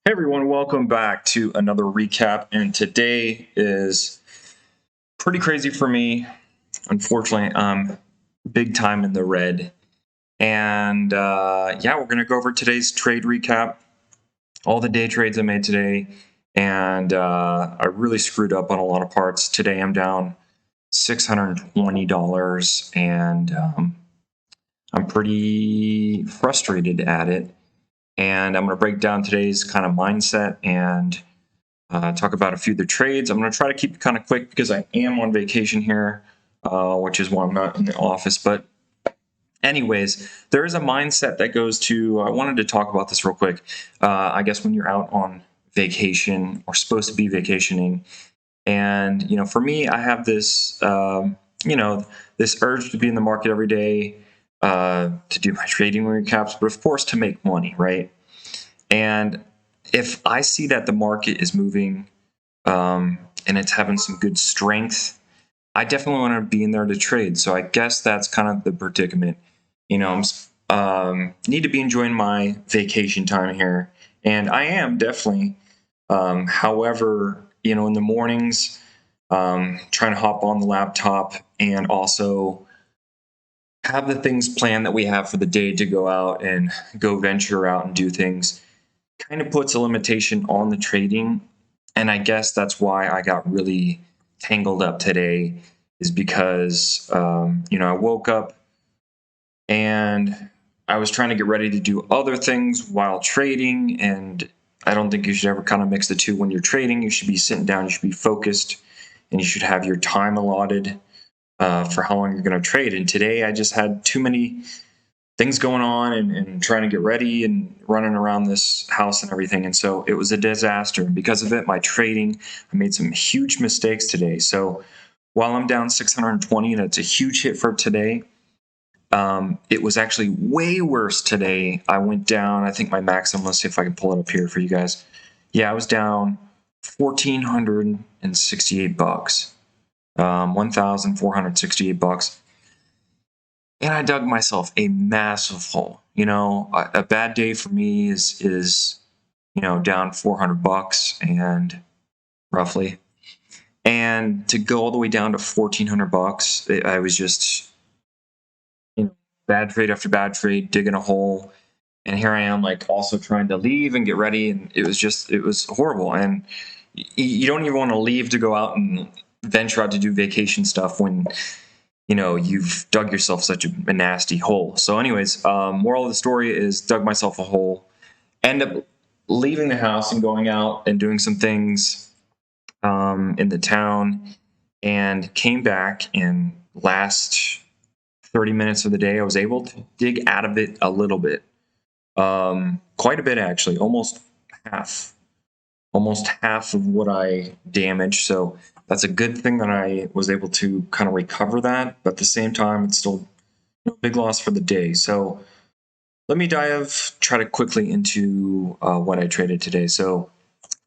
Hey everyone, welcome back to another recap. And today is pretty crazy for me. Unfortunately, I'm big time in the red. And yeah, we're going to go over today's trade recap, all the day trades I made today. And I really screwed up on a lot of parts. Today I'm down $620, and I'm pretty frustrated at it. And I'm going to break down today's kind of mindset and talk about a few of the trades. I'm going to try to keep it kind of quick because I am on vacation here, which is why I'm not in the office. But anyways, there is a mindset that goes to, I wanted to talk about this real quick. I guess when you're out on vacation or supposed to be vacationing, and for me, I have this, this urge to be in the market every day, to do my trading recaps, but of course to make money, right? And if I see that the market is moving, and it's having some good strength, I definitely want to be in there to trade. So I guess that's kind of the predicament. I'm need to be enjoying my vacation time here, and I am definitely. However, in the mornings, trying to hop on the laptop and also have the things planned that we have for the day to go out and go venture out and do things kind of puts a limitation on the trading. And I guess that's why I got really tangled up today, is because I woke up and I was trying to get ready to do other things while trading. And I don't think you should ever kind of mix the two. When you're trading, you should be sitting down, you should be focused, and you should have your time allotted for how long you're going to trade. And today I just had too many things going on and trying to get ready and running around this house and everything. And so it was a disaster. And because of it, my trading, I made some huge mistakes today. So while I'm down 620, and it's a huge hit for today, it was actually way worse today. I went down, I think my maximum, let's see if I can pull it up here for you guys. Yeah, I was down $1,468, $1,468. And I dug myself a massive hole. A bad day for me is down $400 and roughly, and to go all the way down to $1,400, I was just bad trade after bad trade, digging a hole, and here I am like also trying to leave and get ready, and it was horrible. And you don't even want to leave to go out and venture out to do vacation stuff when you've dug yourself such a nasty hole. So anyways, moral of the story is dug myself a hole, end up leaving the house and going out and doing some things in the town, and came back, and last 30 minutes of the day I was able to dig out of it a little bit, quite a bit actually, almost half of what I damaged. So that's a good thing that I was able to kind of recover that. But at the same time, it's still a big loss for the day. So let me try to quickly into what I traded today. So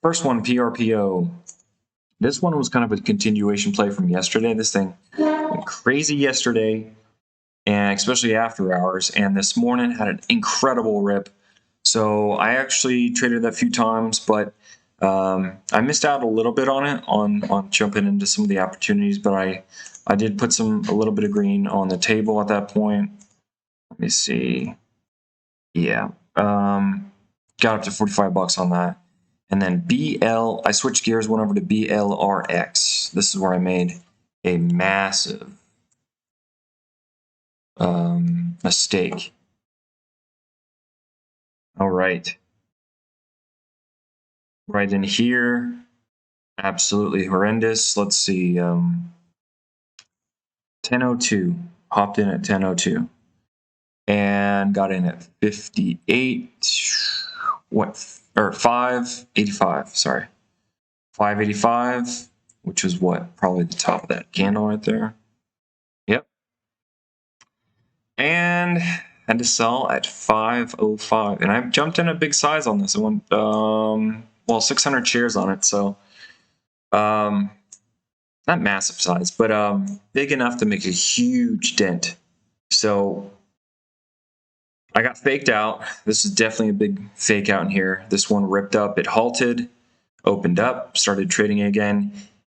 first one, PRPO. This one was kind of a continuation play from yesterday. This thing went crazy yesterday, and especially after hours. And this morning had an incredible rip. So I actually traded that a few times, but I missed out a little bit on it, on jumping into some of the opportunities. But I did put a little bit of green on the table at that point. Let me see. Yeah, got up to $45 on that. And then I switched gears, went over to BLRX. This is where I made a massive mistake. All right. Right in here, absolutely horrendous. Let's see, 10:02, hopped in at 10:02, and got in at 58. Or 585? Sorry, 585, which is what, probably the top of that candle right there. Yep. And had to sell at 505, and I jumped in a big size on this. I went 600 shares on it, so not massive size, but big enough to make a huge dent. So I got faked out. This is definitely a big fake out in here. This one ripped up, it halted, opened up, started trading again,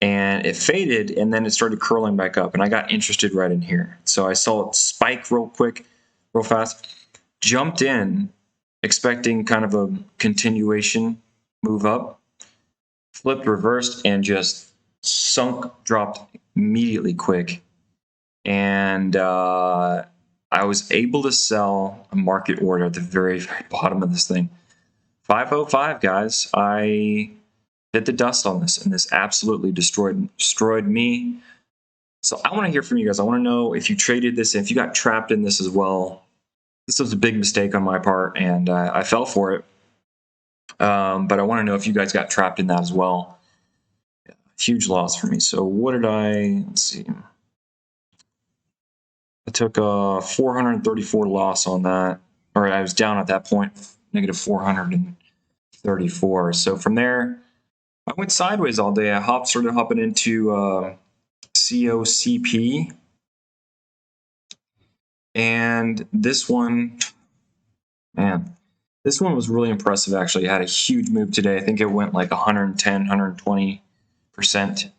and it faded, and then it started curling back up, and I got interested right in here. So I saw it spike real quick, real fast, jumped in, expecting kind of a continuation move up, flipped, reversed, and just sunk, dropped immediately quick. And I was able to sell a market order at the very, very bottom of this thing. 505, guys. I bit the dust on this, and this absolutely destroyed me. So I want to hear from you guys. I want to know if you traded this, if you got trapped in this as well. This was a big mistake on my part, and I fell for it. But I want to know if you guys got trapped in that as well. Huge loss for me. So what did I, let's see. I took a 434 loss on that, or I was down at that point, negative 434. So from there, I went sideways all day. I started hopping into COCP, and this one, man, this one was really impressive. Actually, it had a huge move today. I think it went like 110, 120%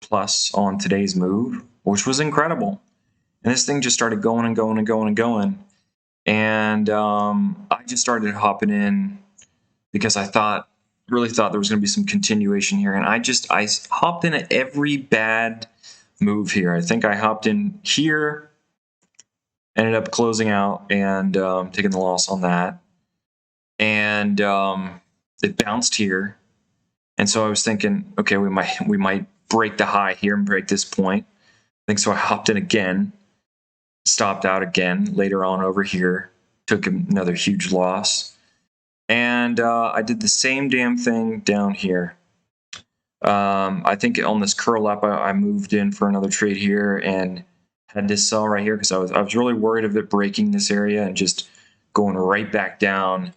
plus on today's move, which was incredible. And this thing just started going and going and going and going. And I just started hopping in because I really thought there was going to be some continuation here. And I hopped in at every bad move here. I think I hopped in here, ended up closing out and taking the loss on that. And it bounced here. And so I was thinking, okay, we might break the high here and break this point. I think so. I hopped in again, stopped out again later on over here, took another huge loss, and I did the same damn thing down here. I think on this curl up, I moved in for another trade here and had to sell right here because I was really worried of it breaking this area and just going right back down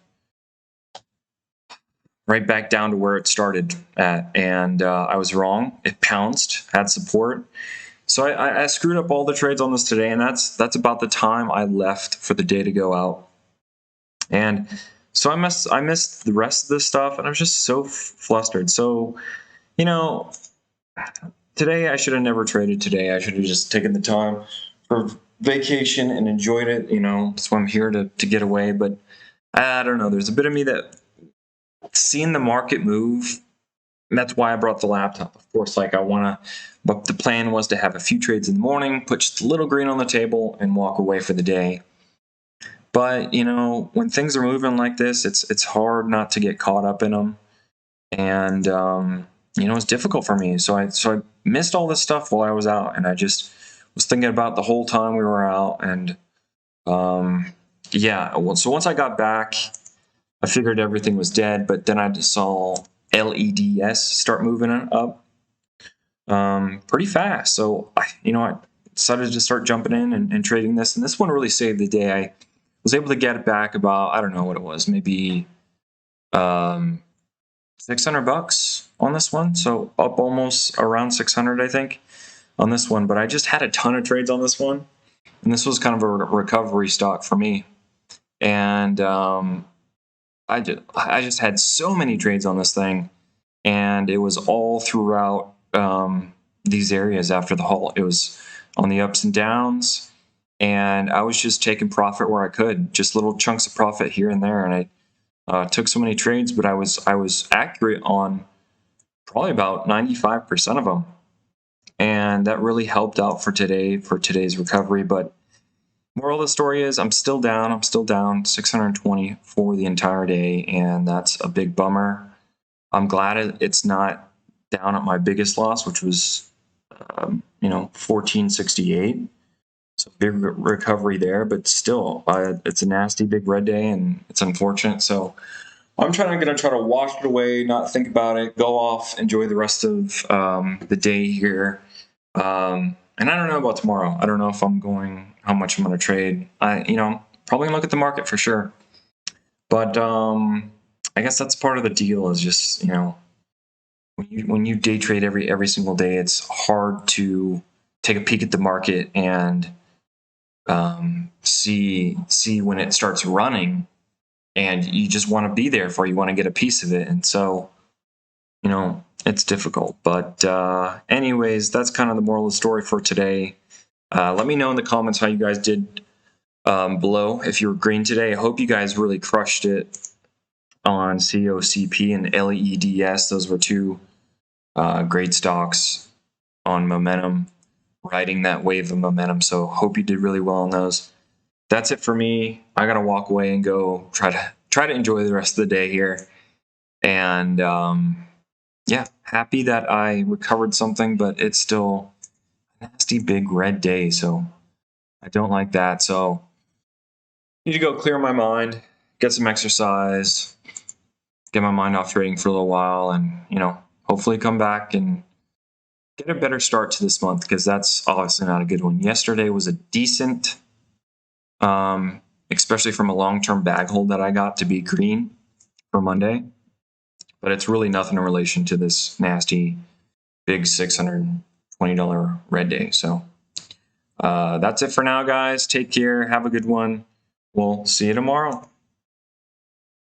to where it started at, and I was wrong. It pounced, had support. So I screwed up all the trades on this today, and that's about the time I left for the day to go out. And so I missed the rest of this stuff, and I was just so flustered. So, you know, today I should have never traded today. I should have just taken the time for vacation and enjoyed it. That's why I'm here to get away. But I don't know. There's a bit of me that seeing the market move. And that's why I brought the laptop. Of course, but the plan was to have a few trades in the morning, put just a little green on the table, and walk away for the day. But, when things are moving like this, it's hard not to get caught up in them. And, it's difficult for me. So I missed all this stuff while I was out, and I just was thinking about the whole time we were out. And, so once I got back, I figured everything was dead, but then I just saw LEDS start moving up pretty fast. So I decided to start jumping in and trading this, and this one really saved the day. I was able to get it back about, I don't know what it was, maybe $600 on this one. So up almost around 600, I think, on this one. But I just had a ton of trades on this one, and this was kind of a recovery stock for me. And I just had so many trades on this thing, and it was all throughout these areas after the halt. It was on the ups and downs, and I was just taking profit where I could, just little chunks of profit here and there. And I took so many trades, but I was accurate on probably about 95% of them, and that really helped out for today's recovery. But moral of the story is I'm still down 620 for the entire day, and that's a big bummer. I'm glad it's not down at my biggest loss, which was 1468. So big recovery there, but still, it's a nasty big red day, and it's unfortunate. So I'm going to try to wash it away, not think about it, go off, enjoy the rest of the day here. And I don't know about tomorrow. I don't know if how much I'm going to trade. Probably going to look at the market for sure. But I guess that's part of the deal, is just, when you day trade every single day, it's hard to take a peek at the market and see when it starts running, and you just want to be there for it. You want to get a piece of it. And so, you know, it's difficult. But anyways, that's kind of the moral of the story for today. Let me know in the comments how you guys did below if you were green today. I hope you guys really crushed it on COCP and LEDS. Those were two great stocks on momentum, riding that wave of momentum. So hope you did really well on those. That's it for me. I gotta walk away and go try to enjoy the rest of the day here. And yeah, happy that I recovered something, but it's still a nasty big red day, so I don't like that. So need to go clear my mind, get some exercise, get my mind off trading for a little while, and hopefully come back and get a better start to this month, because that's obviously not a good one. Yesterday was a decent, especially from a long-term bag hold that I got to be green for Monday, but it's really nothing in relation to this nasty big $620 red day. So that's it for now, guys. Take care. Have a good one. We'll see you tomorrow.